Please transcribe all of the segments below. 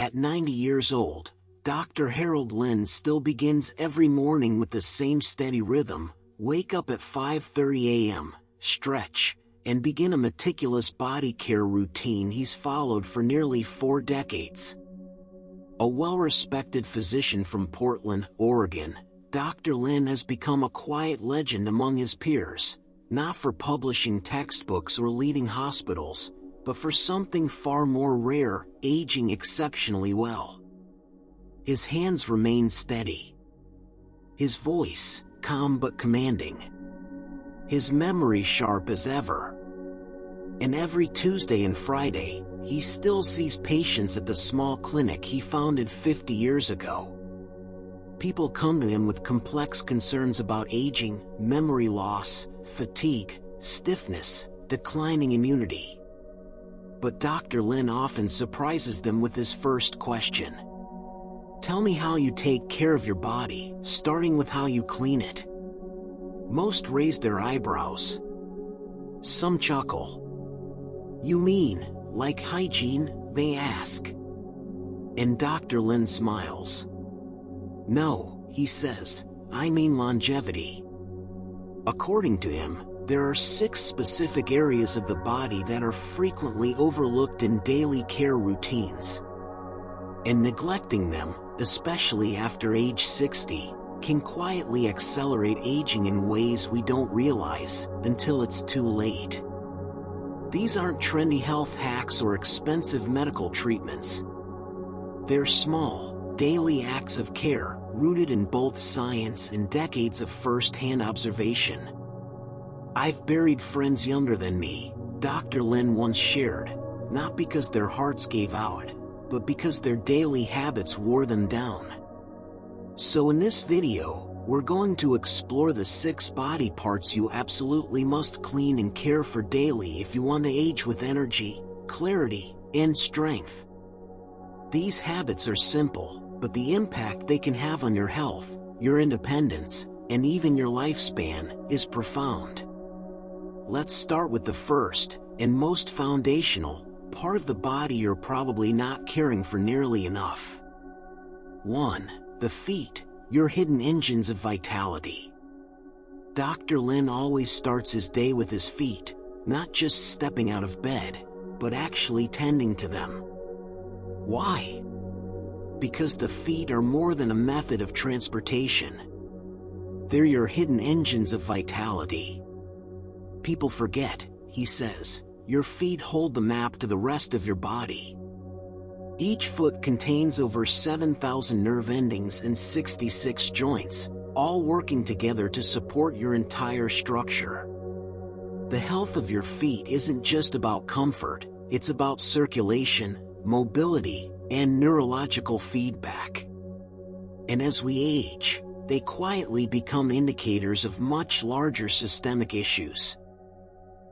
At 90 years old, Dr. Harold Lynn still begins every morning with the same steady rhythm: wake up at 5:30 a.m., stretch, and begin a meticulous body care routine he's followed for nearly 4 decades. A well-respected physician from Portland, Oregon, Dr. Lynn has become a quiet legend among his peers, not for publishing textbooks or leading hospitals, but for something far more rare: aging exceptionally well. His hands remain steady. His voice, calm but commanding. His memory sharp as ever. And every Tuesday and Friday, he still sees patients at the small clinic he founded 50 years ago. People come to him with complex concerns about aging, memory loss, fatigue, stiffness, declining immunity. But Dr. Lynn often surprises them with his first question. Tell me how you take care of your body, starting with how you clean it. Most raise their eyebrows. Some chuckle. You mean, like hygiene? They ask. And Dr. Lynn smiles. No, he says, I mean longevity. According to him, there are 6 specific areas of the body that are frequently overlooked in daily care routines. And neglecting them, especially after age 60, can quietly accelerate aging in ways we don't realize until it's too late. These aren't trendy health hacks or expensive medical treatments. They're small, daily acts of care, rooted in both science and decades of first-hand observation. I've buried friends younger than me, Dr. Lynn once shared, not because their hearts gave out, but because their daily habits wore them down. So in this video, we're going to explore the 6 body parts you absolutely must clean and care for daily if you want to age with energy, clarity, and strength. These habits are simple, but the impact they can have on your health, your independence, and even your lifespan is profound. Let's start with the first, and most foundational, part of the body you're probably not caring for nearly enough. 1. The feet, your hidden engines of vitality. Dr. Lynn always starts his day with his feet, not just stepping out of bed, but actually tending to them. Why? Because the feet are more than a method of transportation. They're your hidden engines of vitality. People forget, he says, your feet hold the map to the rest of your body. Each foot contains over 7,000 nerve endings and 66 joints, all working together to support your entire structure. The health of your feet isn't just about comfort, it's about circulation, mobility, and neurological feedback. And as we age, they quietly become indicators of much larger systemic issues.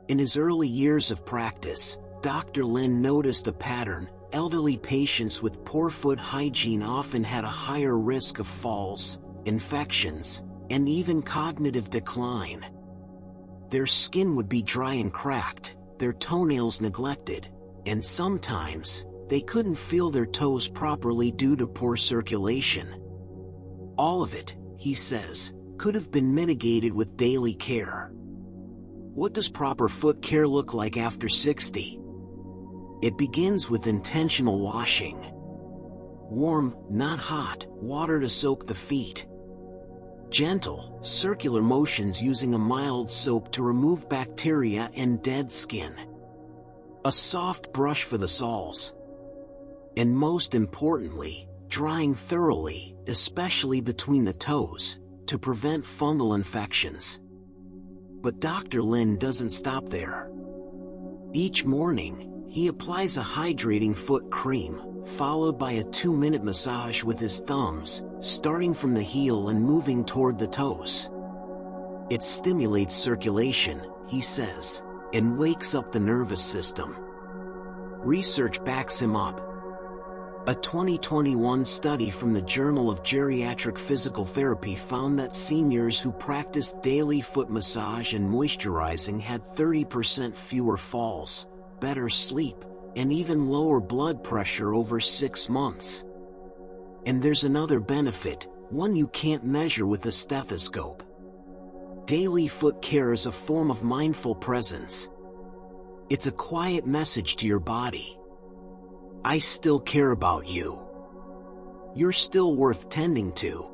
In his early years of practice, Dr. Lynn noticed a pattern. Elderly patients with poor foot hygiene often had a higher risk of falls, infections, and even cognitive decline. Their skin would be dry and cracked, their toenails neglected, and sometimes, they couldn't feel their toes properly due to poor circulation. All of it, he says, could have been mitigated with daily care. What does proper foot care look like after 60? It begins with intentional washing. Warm, not hot, water to soak the feet. Gentle, circular motions using a mild soap to remove bacteria and dead skin. A soft brush for the soles. And most importantly, drying thoroughly, especially between the toes, to prevent fungal infections. But Dr. Lynn doesn't stop there. Each morning, he applies a hydrating foot cream, followed by a 2-minute massage with his thumbs, starting from the heel and moving toward the toes. It stimulates circulation, he says, and wakes up the nervous system. Research backs him up. A 2021 study from the Journal of Geriatric Physical Therapy found that seniors who practiced daily foot massage and moisturizing had 30% fewer falls, better sleep, and even lower blood pressure over 6 months. And there's another benefit, one you can't measure with a stethoscope. Daily foot care is a form of mindful presence. It's a quiet message to your body. I still care about you. You're still worth tending to.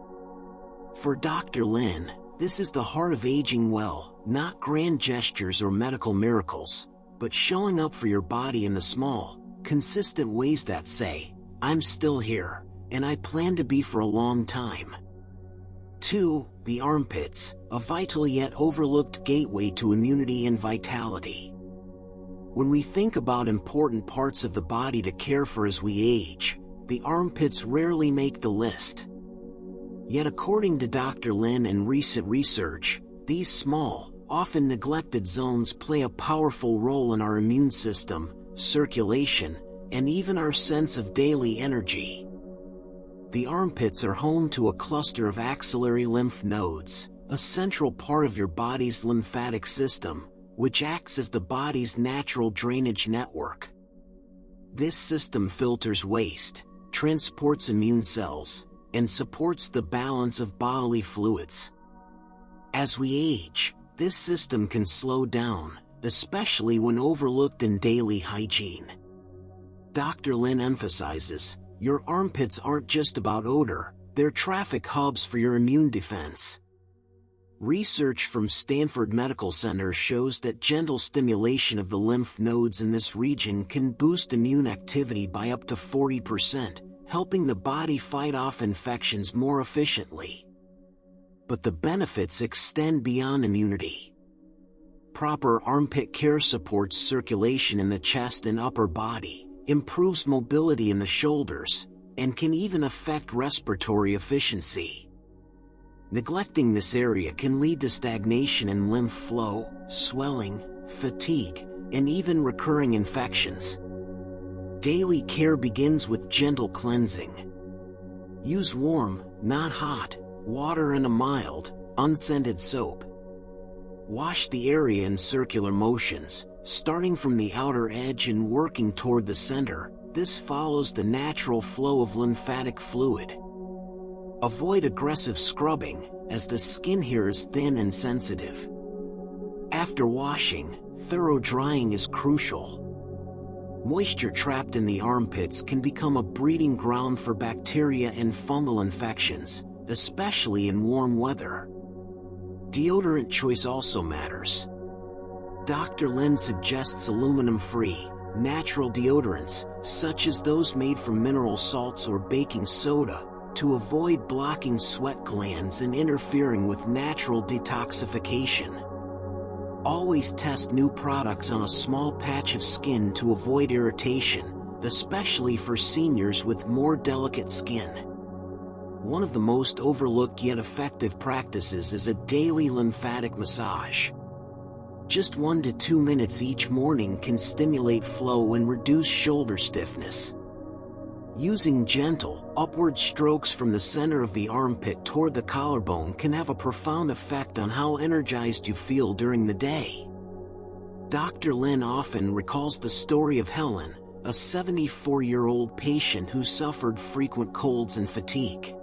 For Dr. Lin, this is the heart of aging well, not grand gestures or medical miracles, but showing up for your body in the small, consistent ways that say, I'm still here, and I plan to be for a long time. 2. The armpits, a vital yet overlooked gateway to immunity and vitality. When we think about important parts of the body to care for as we age, the armpits rarely make the list. Yet according to Dr. Lin and recent research, these small, often neglected zones play a powerful role in our immune system, circulation, and even our sense of daily energy. The armpits are home to a cluster of axillary lymph nodes, a central part of your body's lymphatic system, which acts as the body's natural drainage network. This system filters waste, transports immune cells, and supports the balance of bodily fluids. As we age, this system can slow down, especially when overlooked in daily hygiene. Dr. Lin emphasizes, your armpits aren't just about odor, they're traffic hubs for your immune defense. Research from Stanford Medical Center shows that gentle stimulation of the lymph nodes in this region can boost immune activity by up to 40%, helping the body fight off infections more efficiently. But the benefits extend beyond immunity. Proper armpit care supports circulation in the chest and upper body, improves mobility in the shoulders, and can even affect respiratory efficiency. Neglecting this area can lead to stagnation in lymph flow, swelling, fatigue, and even recurring infections. Daily care begins with gentle cleansing. Use warm, not hot, water and a mild, unscented soap. Wash the area in circular motions, starting from the outer edge and working toward the center. This follows the natural flow of lymphatic fluid. Avoid aggressive scrubbing, as the skin here is thin and sensitive. After washing, thorough drying is crucial. Moisture trapped in the armpits can become a breeding ground for bacteria and fungal infections, especially in warm weather. Deodorant choice also matters. Dr. Lin suggests aluminum-free, natural deodorants, such as those made from mineral salts or baking soda, to avoid blocking sweat glands and interfering with natural detoxification. Always test new products on a small patch of skin to avoid irritation, especially for seniors with more delicate skin. One of the most overlooked yet effective practices is a daily lymphatic massage. Just 1 to 2 minutes each morning can stimulate flow and reduce shoulder stiffness. Using gentle, upward strokes from the center of the armpit toward the collarbone can have a profound effect on how energized you feel during the day. Dr. Lin often recalls the story of Helen, a 74-year-old patient who suffered frequent colds and fatigue.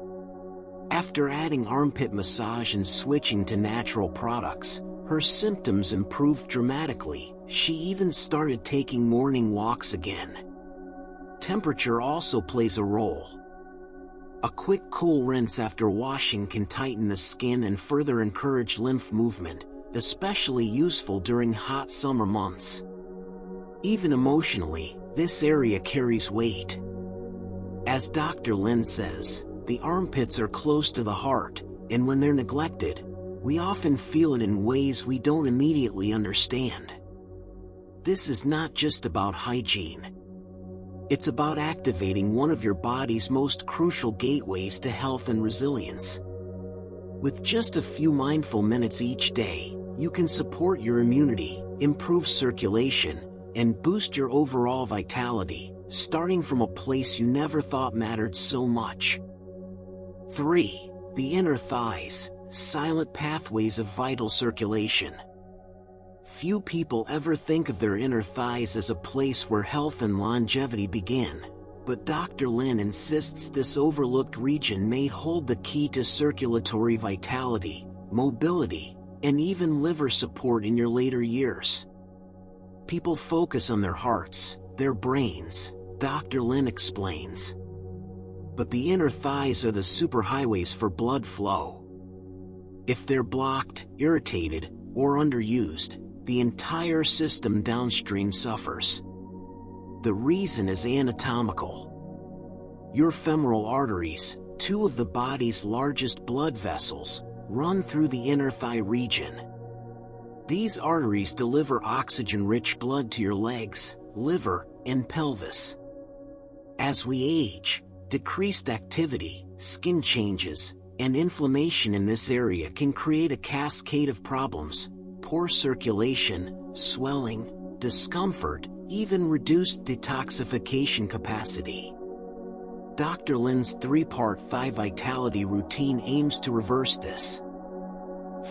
After adding armpit massage and switching to natural products, her symptoms improved dramatically. She even started taking morning walks again. Temperature also plays a role. A quick cool rinse after washing can tighten the skin and further encourage lymph movement, especially useful during hot summer months. Even emotionally, this area carries weight. As Dr. Lin says, the armpits are close to the heart, and when they're neglected, we often feel it in ways we don't immediately understand. This is not just about hygiene. It's about activating one of your body's most crucial gateways to health and resilience. With just a few mindful minutes each day, you can support your immunity, improve circulation, and boost your overall vitality, starting from a place you never thought mattered so much. 3. The inner thighs, silent pathways of vital circulation. Few people ever think of their inner thighs as a place where health and longevity begin, but Dr. Lin insists this overlooked region may hold the key to circulatory vitality, mobility, and even liver support in your later years. People focus on their hearts, their brains, Dr. Lin explains. But the inner thighs are the superhighways for blood flow. If they're blocked, irritated, or underused, the entire system downstream suffers. The reason is anatomical. Your femoral arteries, two of the body's largest blood vessels, run through the inner thigh region. These arteries deliver oxygen-rich blood to your legs, liver, and pelvis. As we age, decreased activity, skin changes, and inflammation in this area can create a cascade of problems: poor circulation, swelling, discomfort, even reduced detoxification capacity. Dr. Lin's three-part thigh vitality routine aims to reverse this.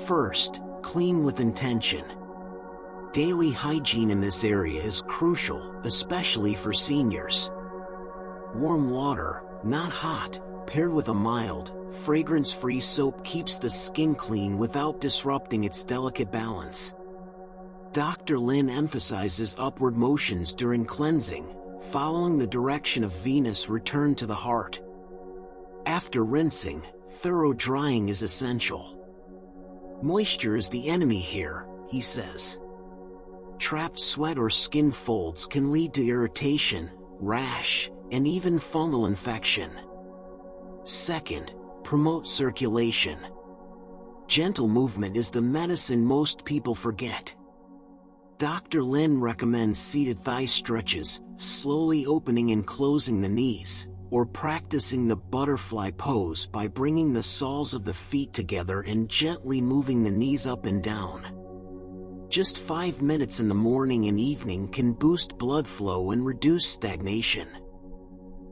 First, clean with intention. Daily hygiene in this area is crucial, especially for seniors. Warm water, not hot, paired with a mild, fragrance-free soap keeps the skin clean without disrupting its delicate balance. Dr. Lin emphasizes upward motions during cleansing, following the direction of venous return to the heart. After rinsing, thorough drying is essential. Moisture is the enemy here, he says. Trapped sweat or skin folds can lead to irritation, rash, and even fungal infection. Second, promote circulation. Gentle movement is the medicine most people forget. Dr. Lin recommends seated thigh stretches, slowly opening and closing the knees, or practicing the butterfly pose by bringing the soles of the feet together and gently moving the knees up and down. Just 5 minutes in the morning and evening can boost blood flow and reduce stagnation.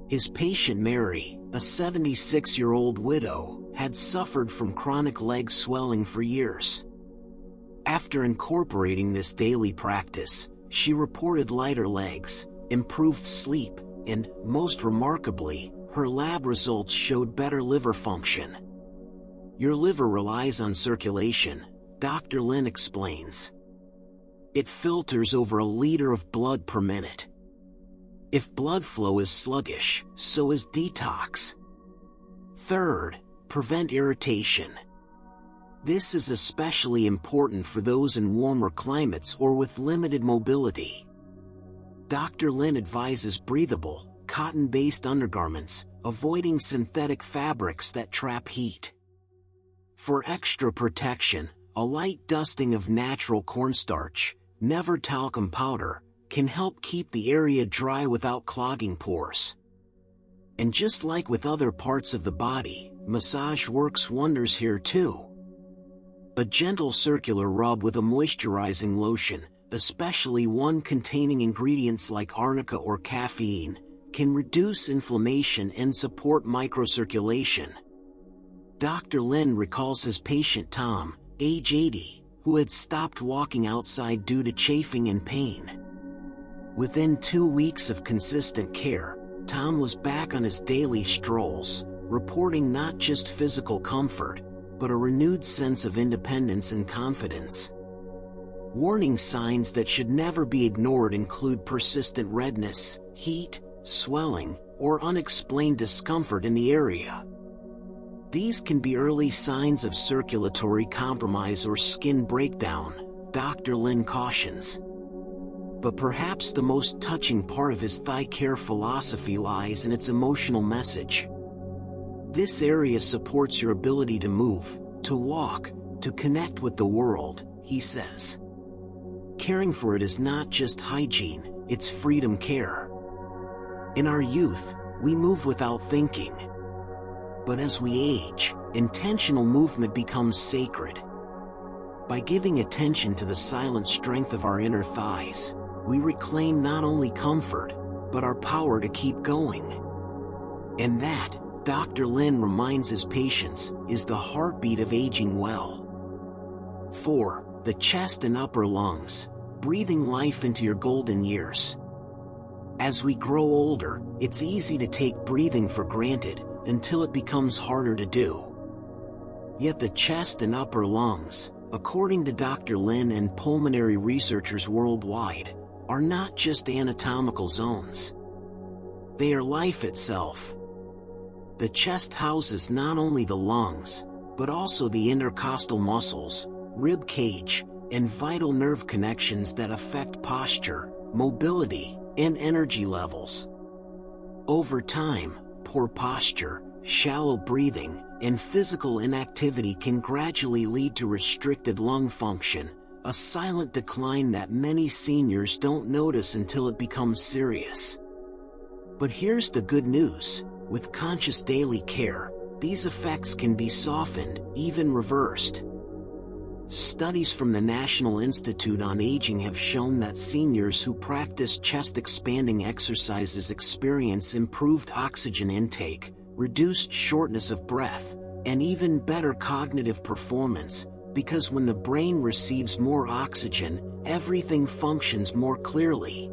His patient Mary, a 76-year-old widow, had suffered from chronic leg swelling for years. After incorporating this daily practice, she reported lighter legs, improved sleep, and, most remarkably, her lab results showed better liver function. Your liver relies on circulation, Dr. Lin explains. It filters over a liter of blood per minute. If blood flow is sluggish, so is detox. Third, prevent irritation. This is especially important for those in warmer climates or with limited mobility. Dr. Lin advises breathable, cotton-based undergarments, avoiding synthetic fabrics that trap heat. For extra protection, a light dusting of natural cornstarch, never talcum powder, can help keep the area dry without clogging pores. And just like with other parts of the body, massage works wonders here too. A gentle circular rub with a moisturizing lotion, especially one containing ingredients like arnica or caffeine, can reduce inflammation and support microcirculation. Dr. Lin recalls his patient Tom, age 80, who had stopped walking outside due to chafing and pain. Within 2 weeks of consistent care, Tom was back on his daily strolls, reporting not just physical comfort, but a renewed sense of independence and confidence. Warning signs that should never be ignored include persistent redness, heat, swelling, or unexplained discomfort in the area. These can be early signs of circulatory compromise or skin breakdown, Dr. Lin cautions. But perhaps the most touching part of his thigh care philosophy lies in its emotional message. This area supports your ability to move, to walk, to connect with the world, he says. Caring for it is not just hygiene, it's freedom care. In our youth, we move without thinking. But as we age, intentional movement becomes sacred. By giving attention to the silent strength of our inner thighs, we reclaim not only comfort, but our power to keep going. And that, Dr. Lin reminds his patients, is the heartbeat of aging well. 4. the chest and upper lungs, breathing life into your golden years. As we grow older, it's easy to take breathing for granted until it becomes harder to do. Yet the chest and upper lungs, according to Dr. Lin and pulmonary researchers worldwide, are not just anatomical zones. They are life itself. The chest houses not only the lungs, but also the intercostal muscles, rib cage, and vital nerve connections that affect posture, mobility, and energy levels. Over time, poor posture, shallow breathing, and physical inactivity can gradually lead to restricted lung function, a silent decline that many seniors don't notice until it becomes serious. But here's the good news: with conscious daily care, these effects can be softened, even reversed. Studies from the National Institute on Aging have shown that seniors who practice chest-expanding exercises experience improved oxygen intake, reduced shortness of breath, and even better cognitive performance, because when the brain receives more oxygen, everything functions more clearly.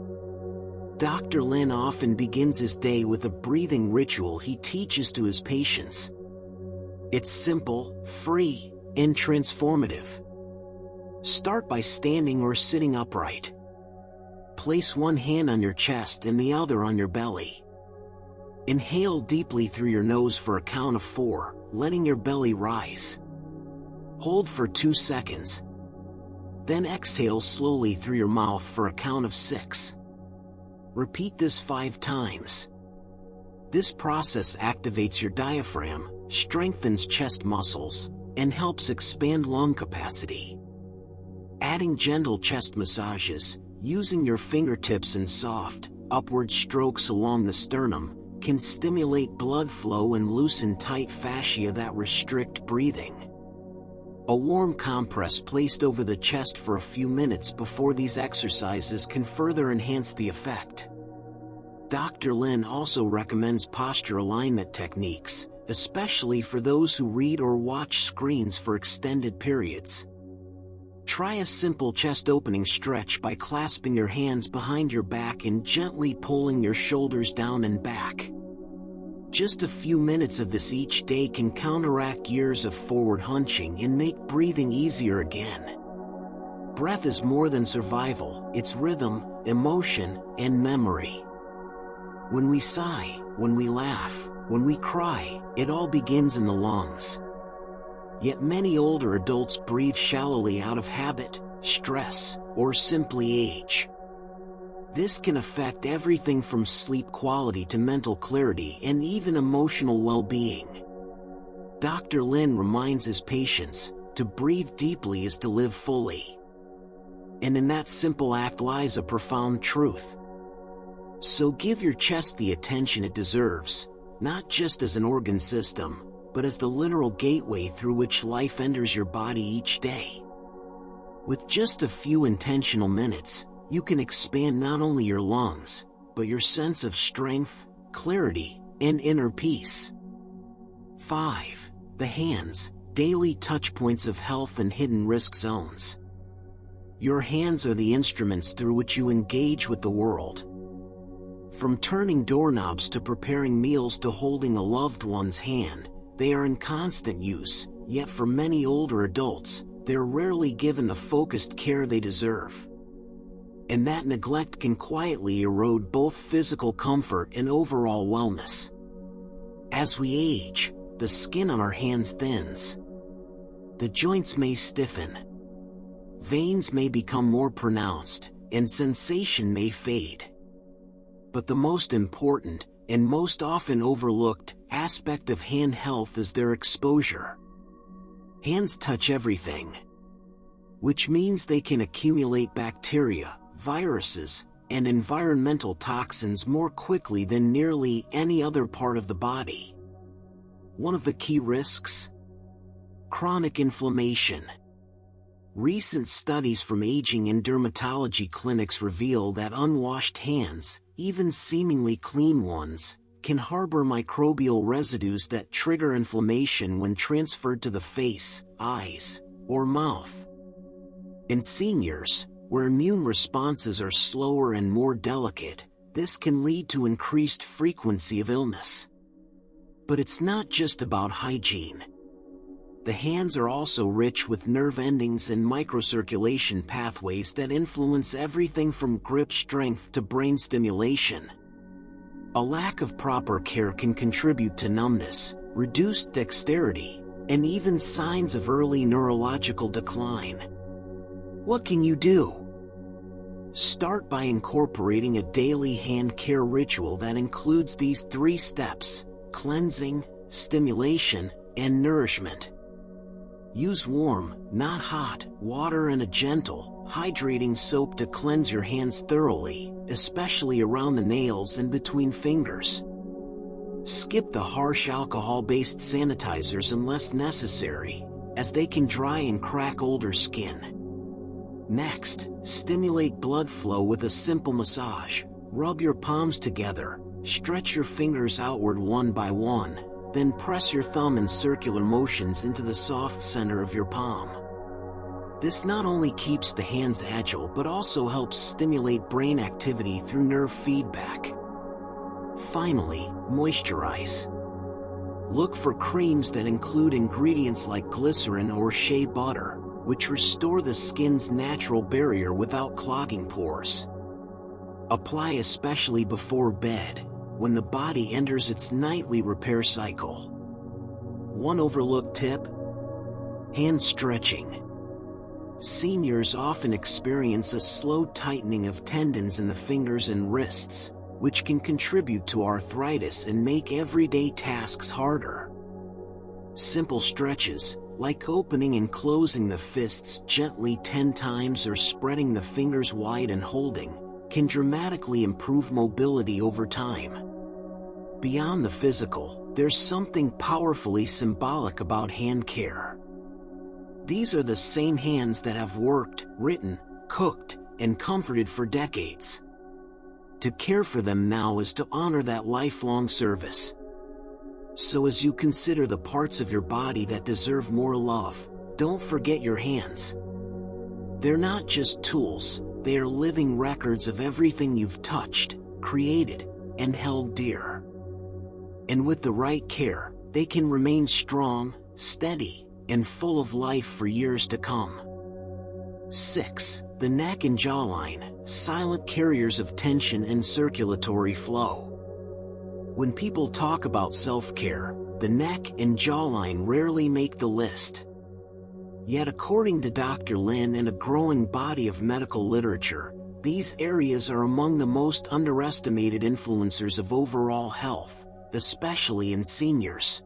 Dr. Lin often begins his day with a breathing ritual he teaches to his patients. It's simple, free, and transformative. Start by standing or sitting upright. Place one hand on your chest and the other on your belly. Inhale deeply through your nose for a count of 4, letting your belly rise. Hold for 2 seconds. Then exhale slowly through your mouth for a count of 6. Repeat this 5 times. This process activates your diaphragm, strengthens chest muscles, and helps expand lung capacity. Adding gentle chest massages, using your fingertips and soft, upward strokes along the sternum, can stimulate blood flow and loosen tight fascia that restrict breathing. A warm compress placed over the chest for a few minutes before these exercises can further enhance the effect. Dr. Lin also recommends posture alignment techniques, especially for those who read or watch screens for extended periods. Try a simple chest opening stretch by clasping your hands behind your back and gently pulling your shoulders down and back. Just a few minutes of this each day can counteract years of forward hunching and make breathing easier again. Breath is more than survival, it's rhythm, emotion, and memory. When we sigh, when we laugh, when we cry, it all begins in the lungs. Yet many older adults breathe shallowly out of habit, stress, or simply age. This can affect everything from sleep quality to mental clarity and even emotional well-being. Dr. Lin reminds his patients, to breathe deeply is to live fully. And in that simple act lies a profound truth. So give your chest the attention it deserves, not just as an organ system, but as the literal gateway through which life enters your body each day. With just a few intentional minutes, you can expand not only your lungs, but your sense of strength, clarity, and inner peace. 5. The hands, daily touchpoints of health and hidden risk zones. Your hands are the instruments through which you engage with the world. From turning doorknobs to preparing meals to holding a loved one's hand, they are in constant use, yet for many older adults, they're rarely given the focused care they deserve. And that neglect can quietly erode both physical comfort and overall wellness. As we age, the skin on our hands thins. The joints may stiffen. Veins may become more pronounced, and sensation may fade. But the most important, and most often overlooked, aspect of hand health is their exposure. Hands touch everything. Which means they can accumulate bacteria, viruses, and environmental toxins more quickly than nearly any other part of the body. One of the key risks? Chronic inflammation. Recent studies from aging and dermatology clinics reveal that unwashed hands, even seemingly clean ones, can harbor microbial residues that trigger inflammation when transferred to the face, eyes, or mouth. In seniors, where immune responses are slower and more delicate, this can lead to increased frequency of illness. But it's not just about hygiene. The hands are also rich with nerve endings and microcirculation pathways that influence everything from grip strength to brain stimulation. A lack of proper care can contribute to numbness, reduced dexterity, and even signs of early neurological decline. What can you do? Start by incorporating a daily hand care ritual that includes these 3 steps: cleansing, stimulation, and nourishment. Use warm, not hot, water and a gentle, hydrating soap to cleanse your hands thoroughly, especially around the nails and between fingers. Skip the harsh alcohol-based sanitizers unless necessary, as they can dry and crack older skin. Next, stimulate blood flow with a simple massage. Rub your palms together, stretch your fingers outward one by one, then press your thumb in circular motions into the soft center of your palm. This not only keeps the hands agile but also helps stimulate brain activity through nerve feedback. Finally, moisturize. Look for creams that include ingredients like glycerin or shea butter, which restore the skin's natural barrier without clogging pores. Apply especially before bed, when the body enters its nightly repair cycle. One overlooked tip: hand stretching. Seniors often experience a slow tightening of tendons in the fingers and wrists, which can contribute to arthritis and make everyday tasks harder. Simple stretches, like opening and closing the fists gently 10 times or spreading the fingers wide and holding, can dramatically improve mobility over time. Beyond the physical, there's something powerfully symbolic about hand care. These are the same hands that have worked, written, cooked, and comforted for decades. To care for them now is to honor that lifelong service. So as you consider the parts of your body that deserve more love, don't forget your hands. They're not just tools, they are living records of everything you've touched, created, and held dear. And with the right care, they can remain strong, steady, and full of life for years to come. 6. The neck and jawline, silent carriers of tension and circulatory flow. When people talk about self-care, the neck and jawline rarely make the list. Yet according to Dr. Lin and a growing body of medical literature, these areas are among the most underestimated influencers of overall health, especially in seniors.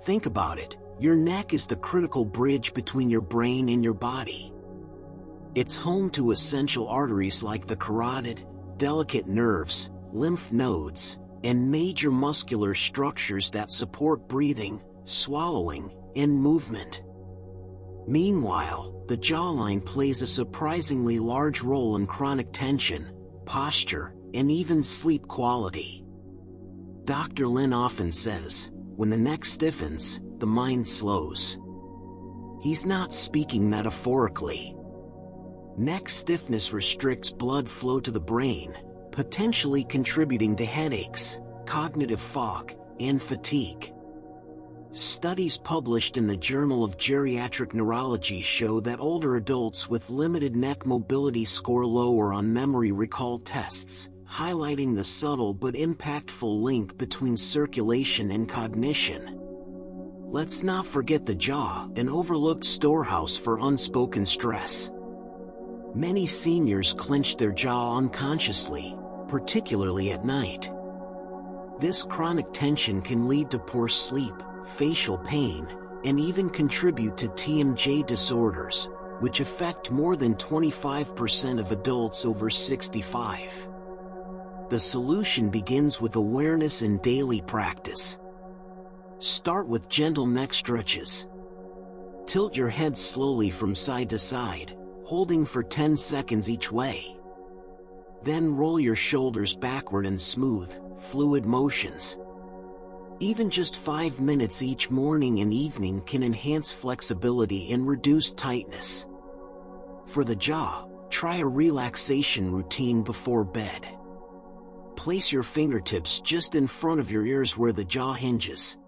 Think about it, your neck is the critical bridge between your brain and your body. It's home to essential arteries like the carotid, delicate nerves, lymph nodes, and major muscular structures that support breathing, swallowing, and movement. Meanwhile, the jawline plays a surprisingly large role in chronic tension, posture, and even sleep quality. Dr. Lin often says, when the neck stiffens, the mind slows. He's not speaking metaphorically. Neck stiffness restricts blood flow to the brain, potentially contributing to headaches, cognitive fog, and fatigue. Studies published in the Journal of Geriatric Neurology show that older adults with limited neck mobility score lower on memory recall tests, highlighting the subtle but impactful link between circulation and cognition. Let's not forget the jaw, an overlooked storehouse for unspoken stress. Many seniors clench their jaw unconsciously, particularly at night. This chronic tension can lead to poor sleep, facial pain, and even contribute to TMJ disorders, which affect more than 25% of adults over 65. The solution begins with awareness and daily practice. Start with gentle neck stretches. Tilt your head slowly from side to side, holding for 10 seconds each way. Then roll your shoulders backward in smooth, fluid motions. Even just 5 minutes each morning and evening can enhance flexibility and reduce tightness. For the jaw, try a relaxation routine before bed. Place your fingertips just in front of your ears where the jaw hinges.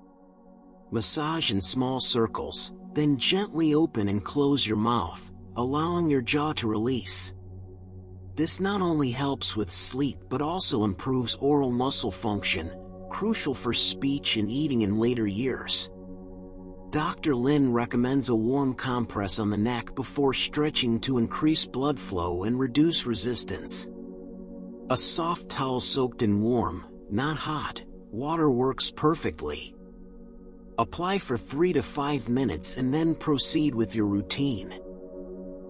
Massage in small circles, then gently open and close your mouth, allowing your jaw to release. This not only helps with sleep but also improves oral muscle function, crucial for speech and eating in later years. Dr. Lin recommends a warm compress on the neck before stretching to increase blood flow and reduce resistance. A soft towel soaked in warm, not hot, water works perfectly. Apply for 3 to 5 minutes and then proceed with your routine.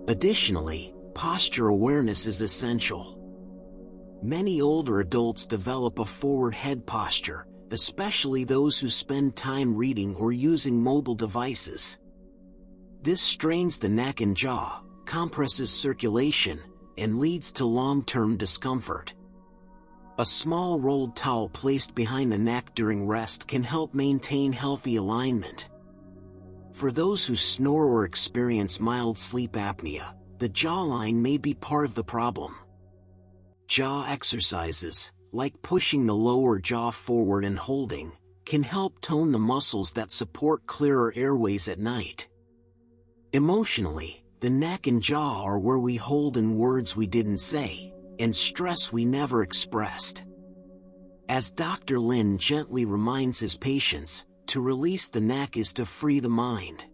Additionally, posture awareness is essential. Many older adults develop a forward head posture, especially those who spend time reading or using mobile devices. This strains the neck and jaw, compresses circulation, and leads to long-term discomfort. A small rolled towel placed behind the neck during rest can help maintain healthy alignment. For those who snore or experience mild sleep apnea, the jawline may be part of the problem. Jaw exercises, like pushing the lower jaw forward and holding, can help tone the muscles that support clearer airways at night. Emotionally, the neck and jaw are where we hold in words we didn't say, and stress we never expressed. As Dr. Lin gently reminds his patients, to release the neck is to free the mind.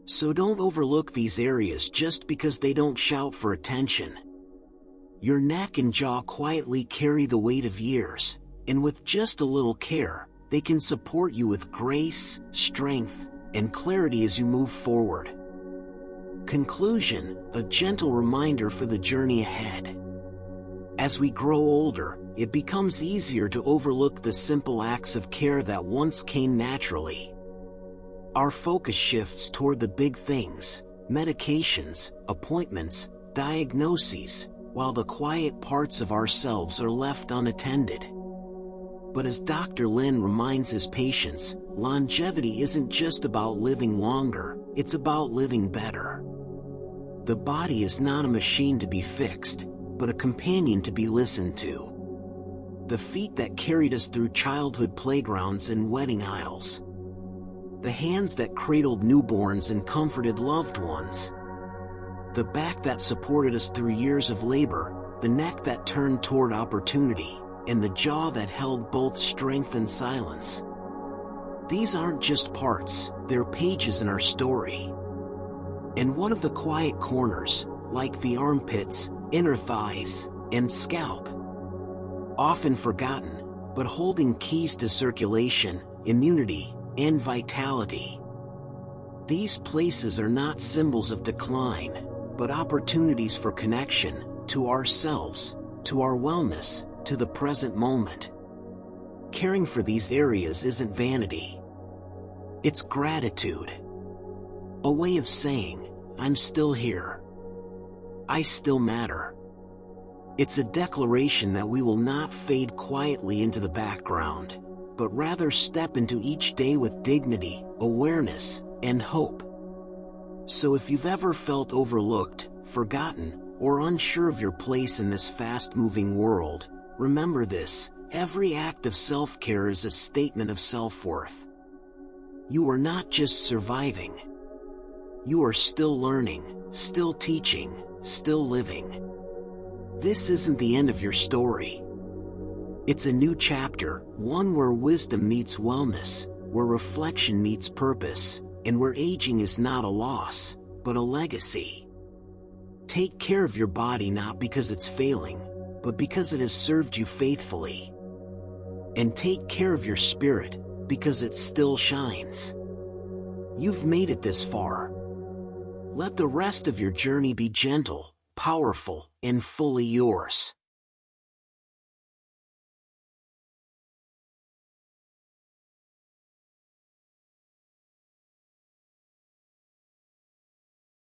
So don't overlook these areas just because they don't shout for attention. Your neck and jaw quietly carry the weight of years, and with just a little care, they can support you with grace, strength, and clarity as you move forward. Conclusion: a gentle reminder for the journey ahead. As we grow older, it becomes easier to overlook the simple acts of care that once came naturally. Our focus shifts toward the big things: medications, appointments, diagnoses, while the quiet parts of ourselves are left unattended. But as Dr. Lin reminds his patients, longevity isn't just about living longer, it's about living better. The body is not a machine to be fixed, but a companion to be listened to. The feet that carried us through childhood playgrounds and wedding aisles. The hands that cradled newborns and comforted loved ones. The back that supported us through years of labor, the neck that turned toward opportunity, and the jaw that held both strength and silence. These aren't just parts, they're pages in our story. And one of the quiet corners, like the armpits, inner thighs, and scalp. Often forgotten, but holding keys to circulation, immunity, and vitality. These places are not symbols of decline, but opportunities for connection, to ourselves, to our wellness, to the present moment. Caring for these areas isn't vanity. It's gratitude. A way of saying, I'm still here. I still matter. It's a declaration that we will not fade quietly into the background, but rather step into each day with dignity, awareness, and hope. So if you've ever felt overlooked, forgotten, or unsure of your place in this fast-moving world, remember this: every act of self-care is a statement of self-worth. You are not just surviving. You are still learning, still teaching, still living. This isn't the end of your story. It's a new chapter, one where wisdom meets wellness, where reflection meets purpose, and where aging is not a loss, but a legacy. Take care of your body not because it's failing, but because it has served you faithfully. And take care of your spirit, because it still shines. You've made it this far. Let the rest of your journey be gentle, powerful, and fully yours.